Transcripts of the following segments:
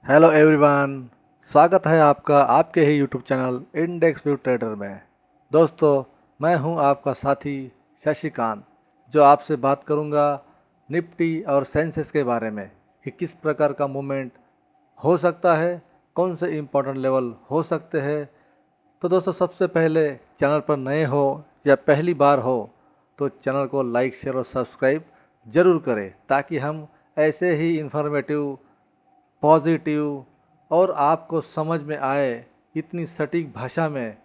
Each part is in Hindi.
Hello everyone. स्वागत है आपका आपके ही YouTube channel index view trader में। दोस्तों, मैं हूं आपका साथी शशिकांत, जो आपसे बात करूंगा निफ्टी और सेंसेक्स के बारे में कि किस प्रकार का मूवमेंट हो सकता है, कौन से इम्पोर्टेंट लेवल हो सकते हैं। तो दोस्तों, सबसे पहले चैनल पर नए हो या पहली बार हो तो चैनल को लाइक शेयर और सब्सक्राइब ज़रूर करें, ताकि हम ऐसे ही इंफॉर्मेटिव, पॉजिटिव और आपको समझ में आए इतनी सटीक भाषा में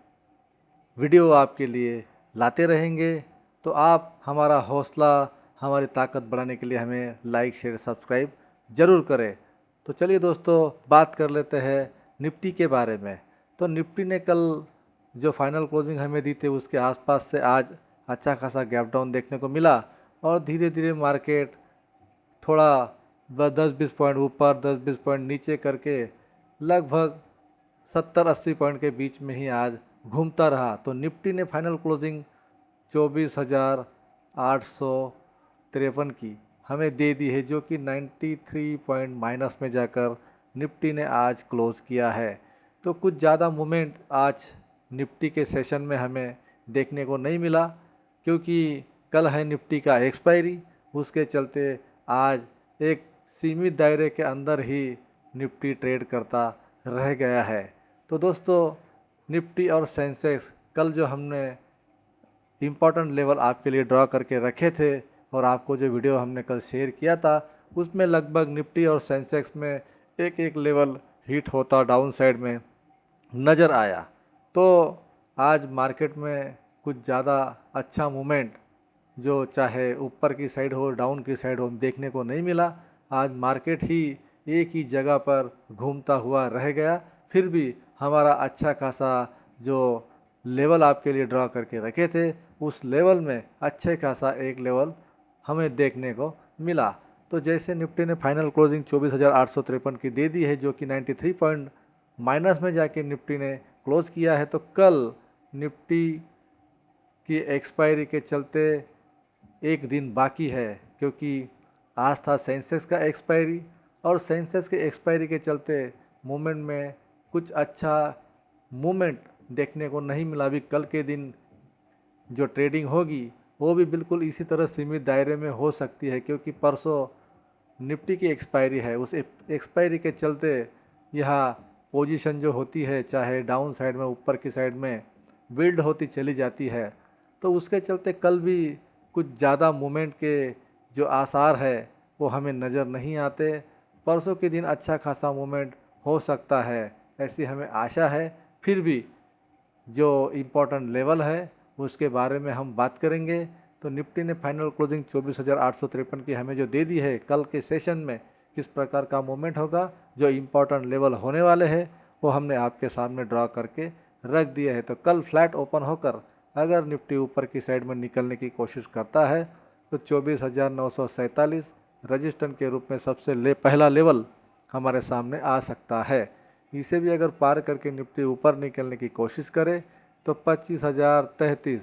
वीडियो आपके लिए लाते रहेंगे। तो आप हमारा हौसला, हमारी ताकत बढ़ाने के लिए हमें लाइक शेयर सब्सक्राइब ज़रूर करें। तो चलिए दोस्तों, बात कर लेते हैं निफ्टी के बारे में। तो निफ्टी ने कल जो फाइनल क्लोजिंग हमें दी थी उसके आसपास से आज अच्छा खासा गैप डाउन देखने को मिला, और धीरे धीरे मार्केट थोड़ा 10-20 पॉइंट ऊपर 10-20 पॉइंट नीचे करके लगभग 70-80 पॉइंट के बीच में ही आज घूमता रहा। तो निफ्टी ने फाइनल क्लोजिंग 24,853 की हमें दे दी है, जो कि 93 पॉइंट माइनस में जाकर निफ्टी ने आज क्लोज किया है। तो कुछ ज़्यादा मूवमेंट आज निफ्टी के सेशन में हमें देखने को नहीं मिला, क्योंकि कल है निफ्टी का एक्सपायरी। उसके चलते आज एक सीमित दायरे के अंदर ही निफ्टी ट्रेड करता रह गया है। तो दोस्तों, निफ्टी और सेंसेक्स कल जो हमने इम्पॉर्टेंट लेवल आपके लिए ड्रॉ करके रखे थे और आपको जो वीडियो हमने कल शेयर किया था, उसमें लगभग निफ्टी और सेंसेक्स में एक एक लेवल हिट होता डाउन साइड में नज़र आया। तो आज मार्केट में कुछ ज़्यादा अच्छा मूवमेंट, जो चाहे ऊपर की साइड हो डाउन की साइड हो, देखने को नहीं मिला। आज मार्केट ही एक ही जगह पर घूमता हुआ रह गया। फिर भी हमारा अच्छा खासा जो लेवल आपके लिए ड्रॉ करके रखे थे, उस लेवल में अच्छे खासा एक लेवल हमें देखने को मिला। तो जैसे निफ्टी ने फाइनल क्लोजिंग 24,853 की दे दी है, जो कि 93 पॉइंट माइनस में जाके निफ्टी ने क्लोज किया है। तो कल निफ्टी की एक्सपायरी के चलते एक दिन बाकी है, क्योंकि आज था सेंसेक्स का एक्सपायरी, और सेंसेक्स के एक्सपायरी के चलते मूवमेंट में कुछ अच्छा मूवमेंट देखने को नहीं मिला। अभी कल के दिन जो ट्रेडिंग होगी वो भी बिल्कुल इसी तरह सीमित दायरे में हो सकती है, क्योंकि परसों निफ्टी की एक्सपायरी है। उस एक्सपायरी के चलते यह पोजीशन जो होती है, चाहे डाउन साइड में ऊपर की साइड में बिल्ड होती चली जाती है। तो उसके चलते कल भी कुछ ज़्यादा मूवमेंट के जो आसार है वो हमें नज़र नहीं आते। परसों के दिन अच्छा खासा मूवमेंट हो सकता है, ऐसी हमें आशा है। फिर भी जो इम्पोर्टेंट लेवल है उसके बारे में हम बात करेंगे। तो निफ्टी ने फाइनल क्लोजिंग 24,853 की हमें जो दे दी है, कल के सेशन में किस प्रकार का मूवमेंट होगा, जो इम्पोर्टेंट लेवल होने वाले हैं, वो हमने आपके सामने ड्रॉ करके रख दिया है। तो कल फ्लैट ओपन होकर अगर निफ्टी ऊपर की साइड में निकलने की कोशिश करता है तो 24,947 रजिस्टेंस के रूप में सबसे पहला लेवल हमारे सामने आ सकता है। इसे भी अगर पार करके निफ्टी ऊपर निकलने की कोशिश करे तो 25,033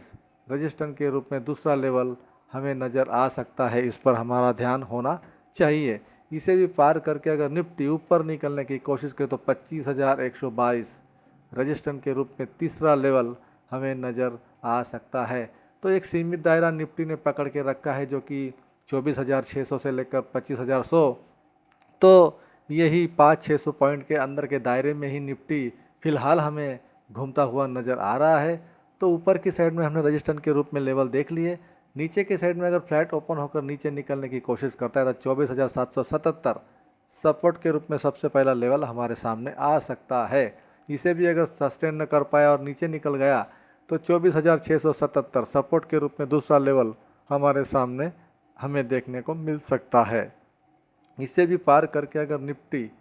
रजिस्टेंस के रूप में दूसरा लेवल हमें नज़र आ सकता है। इस पर हमारा ध्यान होना चाहिए। इसे भी पार करके अगर निफ्टी ऊपर निकलने की कोशिश करे तो 25,122 रजिस्टेंस के रूप में तीसरा लेवल हमें नज़र आ सकता है। तो एक सीमित दायरा निफ्टी ने पकड़ के रखा है, जो कि 24,600 से लेकर 25,100। तो यही 500-600 पॉइंट के अंदर के दायरे में ही निफ्टी फिलहाल हमें घूमता हुआ नज़र आ रहा है। तो ऊपर की साइड में हमने रजिस्टेंस के रूप में लेवल देख लिए। नीचे की साइड में अगर फ्लैट ओपन होकर नीचे निकलने की कोशिश करता है तो 24,777 सपोर्ट के रूप में सबसे पहला लेवल हमारे सामने आ सकता है। इसे भी अगर सस्टेन न कर पाया और नीचे निकल गया तो 24,677 सपोर्ट के रूप में दूसरा लेवल हमारे सामने हमें देखने को मिल सकता है। इसे भी पार करके अगर निफ्टी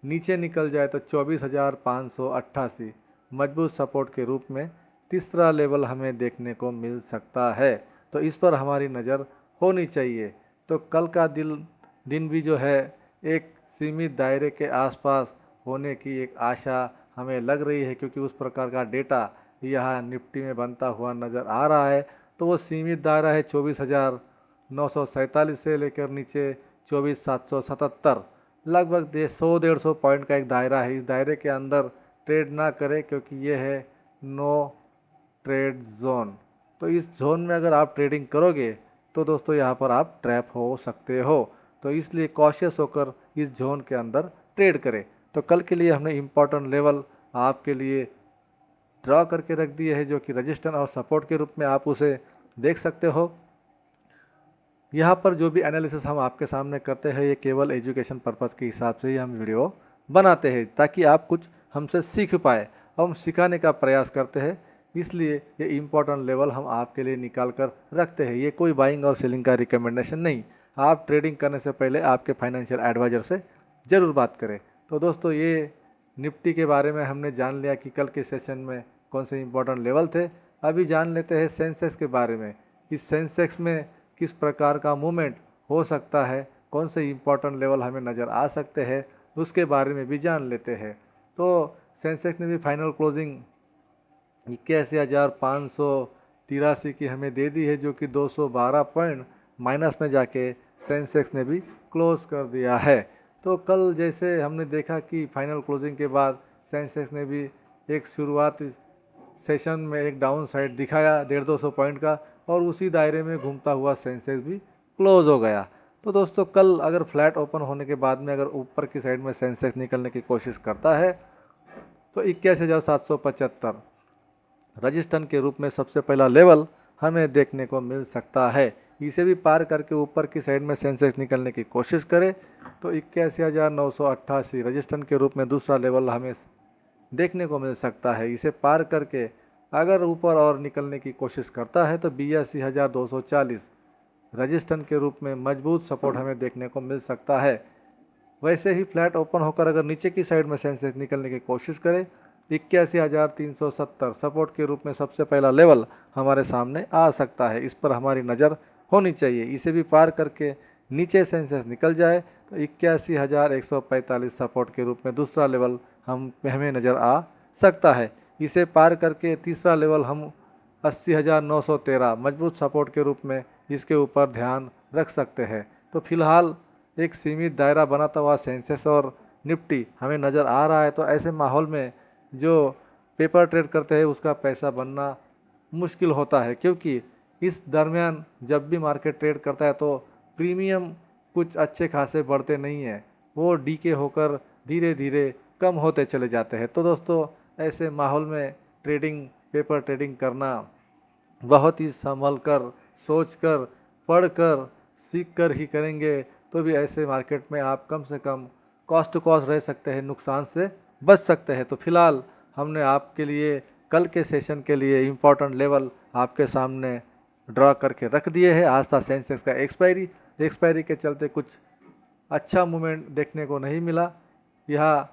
नीचे निकल जाए तो 24,588 मजबूत सपोर्ट के रूप में तीसरा लेवल हमें देखने को मिल सकता है। तो इस पर हमारी नज़र होनी चाहिए। तो कल का दिन भी जो है एक सीमित दायरे के आसपास होने की एक आशा हमें लग रही है, क्योंकि उस प्रकार का डेटा यहाँ निफ्टी में बनता हुआ नज़र आ रहा है। तो वो सीमित दायरा है 24,947 से लेकर नीचे 24,777। लगभग 100-150 पॉइंट का एक दायरा है। इस दायरे के अंदर ट्रेड ना करें क्योंकि ये है नो ट्रेड जोन। तो इस जोन में अगर आप ट्रेडिंग करोगे तो दोस्तों यहाँ पर आप ट्रैप हो सकते हो। तो इसलिए कॉशियस होकर इस जोन के अंदर ट्रेड करें। तो कल के लिए हमने इम्पोर्टेंट लेवल आपके लिए ड्रॉ करके रख दिए है, जो कि रजिस्टेंस और सपोर्ट के रूप में आप उसे देख सकते हो। यहाँ पर जो भी एनालिसिस हम आपके सामने करते हैं ये केवल एजुकेशन पर्पज़ के हिसाब से ही हम वीडियो बनाते हैं, ताकि आप कुछ हमसे सीख पाए। हम सिखाने का प्रयास करते हैं, इसलिए ये इम्पोर्टेंट लेवल हम आपके लिए निकाल कर रखते हैं। ये कोई बाइंग और सेलिंग का रिकमेंडेशन नहीं। आप ट्रेडिंग करने से पहले आपके फाइनेंशियल एडवाइज़र से ज़रूर बात करें। तो दोस्तों ये निफ्टी के बारे में हमने जान लिया कि कल के सेशन में कौन से इम्पोर्टेंट लेवल थे। अभी जान लेते हैं सेंसेक्स के बारे में। इस सेंसेक्स में किस प्रकार का मूवमेंट हो सकता है, कौन से इम्पोर्टेंट लेवल हमें नज़र आ सकते हैं, उसके बारे में भी जान लेते हैं। तो सेंसेक्स ने भी फाइनल क्लोजिंग 81,583 की हमें दे दी है, जो कि 212 पॉइंट माइनस में जाके सेंसेक्स ने भी क्लोज कर दिया है। तो कल जैसे हमने देखा कि फाइनल क्लोजिंग के बाद सेंसेक्स ने भी एक शुरुआती सेशन में एक डाउन साइड दिखाया 150-200 पॉइंट का, और उसी दायरे में घूमता हुआ सेंसेक्स भी क्लोज हो गया। तो दोस्तों कल अगर फ्लैट ओपन होने के बाद में अगर ऊपर की साइड में सेंसेक्स निकलने की कोशिश करता है तो 81,775 रजिस्टेंस के रूप में सबसे पहला लेवल हमें देखने को मिल सकता है। इसे भी पार करके ऊपर की साइड में सेंसेक्स निकलने की कोशिश करे तो 81,988 रजिस्टेंस के रूप में दूसरा लेवल हमें देखने को मिल सकता है। इसे पार करके अगर ऊपर और निकलने की कोशिश करता है तो 82,240 रजिस्टेंस के रूप में मजबूत सपोर्ट हमें देखने को मिल सकता है। वैसे ही फ्लैट ओपन होकर अगर नीचे की साइड में सेंसेक्स निकलने की कोशिश करे 81,370 सपोर्ट के रूप में सबसे पहला लेवल हमारे सामने आ सकता है। इस पर हमारी नज़र होनी चाहिए। इसे भी पार करके नीचे सेंसेक्स निकल जाए तो 81,145 सपोर्ट के रूप में दूसरा लेवल हमें नज़र आ सकता है। इसे पार करके तीसरा लेवल हम 80,913 मजबूत सपोर्ट के रूप में इसके ऊपर ध्यान रख सकते हैं। तो फिलहाल एक सीमित दायरा बनाता हुआ सेंसेक्स और निफ्टी हमें नज़र आ रहा है। तो ऐसे माहौल में जो पेपर ट्रेड करते हैं उसका पैसा बनना मुश्किल होता है, क्योंकि इस दरमियान जब भी मार्केट ट्रेड करता है तो प्रीमियम कुछ अच्छे खासे बढ़ते नहीं हैं, वो डीके होकर धीरे धीरे कम होते चले जाते हैं। तो दोस्तों ऐसे माहौल में ट्रेडिंग, पेपर ट्रेडिंग करना बहुत ही संभल कर, सोच कर, पढ़ कर, सीख कर ही करेंगे तो भी ऐसे मार्केट में आप कम से कम कॉस्ट टू कॉस्ट रह सकते हैं, नुकसान से बच सकते हैं। तो फिलहाल हमने आपके लिए कल के सेशन के लिए इम्पोर्टेंट लेवल आपके सामने ड्रॉ करके रख दिए हैं। आज था सेंसेक्स का एक्सपायरी के चलते कुछ अच्छा मूवमेंट देखने को नहीं मिला। यह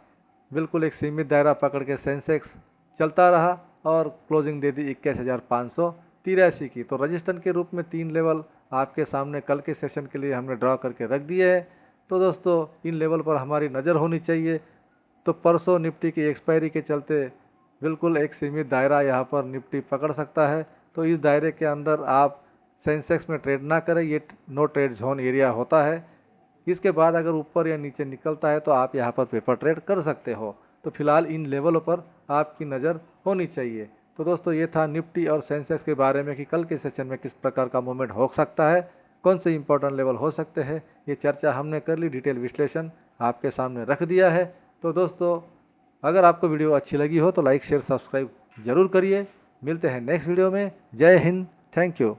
बिल्कुल एक सीमित दायरा पकड़ के सेंसेक्स चलता रहा और क्लोजिंग दे दी 21,583 की। तो रजिस्टेंस के रूप में 3 लेवल आपके सामने कल के सेशन के लिए हमने ड्रॉ करके रख दिए हैं। तो दोस्तों इन लेवल पर हमारी नज़र होनी चाहिए। तो परसों निफ्टी की एक्सपायरी के चलते बिल्कुल एक सीमित दायरा यहाँ पर निफ्टी पकड़ सकता है। तो इस दायरे के अंदर आप सेंसेक्स में ट्रेड ना करें, ये नो ट्रेड जोन एरिया होता है। इसके बाद अगर ऊपर या नीचे निकलता है तो आप यहाँ पर पेपर ट्रेड कर सकते हो। तो फिलहाल इन लेवलों पर आपकी नज़र होनी चाहिए। तो दोस्तों ये था निफ्टी और सेंसेक्स के बारे में कि कल के सेशन में किस प्रकार का मूवमेंट हो सकता है, कौन से इंपॉर्टेंट लेवल हो सकते हैं। ये चर्चा हमने कर ली, डिटेल विश्लेषण आपके सामने रख दिया है। तो दोस्तों अगर आपको वीडियो अच्छी लगी हो तो लाइक शेयर सब्सक्राइब जरूर करिए। मिलते हैं नेक्स्ट वीडियो में। जय हिंद, थैंक यू।